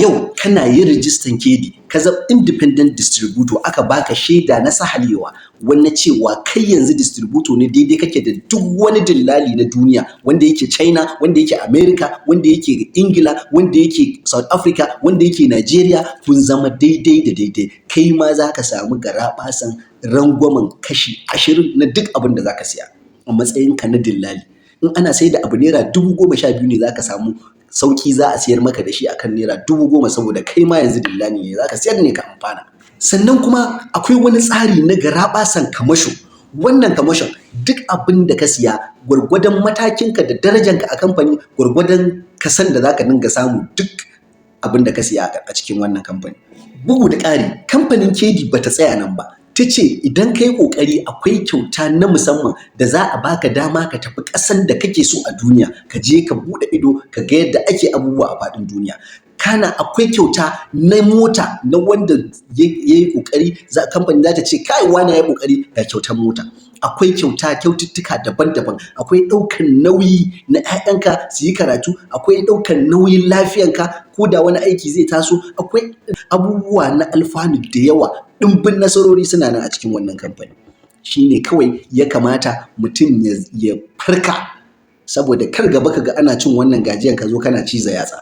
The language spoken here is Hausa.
yau kana yin rijistan kedi ka zama independent distributor aka baka shaida na sahalewa wannan cewa kai yanzu distributor ne daidai kake da duk wani dillali na duniya wanda yake China, wanda yake America, wanda yake Ingila, wanda yake South Africa, wanda yake Nigeria, kun zama daidai da daidai. Kai ma za ka samu garaɓasan rangwamen kashi 20 na duk abin da za ka siya a matsayinka na dillali. In ana sai da abu naira 12,000 ne za ka samu sauki za a siyar maka da shi akan naira 10,000 saboda kai ma yanzu dillali ne za ka siyar ne ka amfana. Sannan kuma akwai wani tsari na garaɓasan kamasho. Wannan kamashon duk abin da ka siya gwargwadon matakinka da darajanka a kamfani gwargwadon kasan da za ka dinga samu duk abin da ka siya a cikin wannan kamfani. Bugu da ƙari, kamfanin Kedi bata tsaya nan ba. Ta ce idan ka yi ƙoƙari akwai kyauta na musamman da za a baka dama ka tafi ƙasan da kake so a duniya, ka je ka buɗe ido ka ga yadda ake abubuwa a faɗin duniya. Kana akwai kyauta na mota na wanda ya yi ƙoƙari, kamfani za ta ce kai wane ya yi ƙoƙari ga kyautar mota. Akwai kyaututtuka daban-daban, akwai ɗaukan nauyi na 'ya'yanka su yi karatu, akwai ɗaukan nauyin lafiyanka ko da wani aiki zai taso, akwai abubuwa na alfanu da yawa, ɗimbin nasarori suna nan a cikin wannan kamfani. Shi ne kawai ya kamata mutum ya farka saboda kar gaba ka ga ana cin wannan gajiyan ka zo kana ciza yatsa.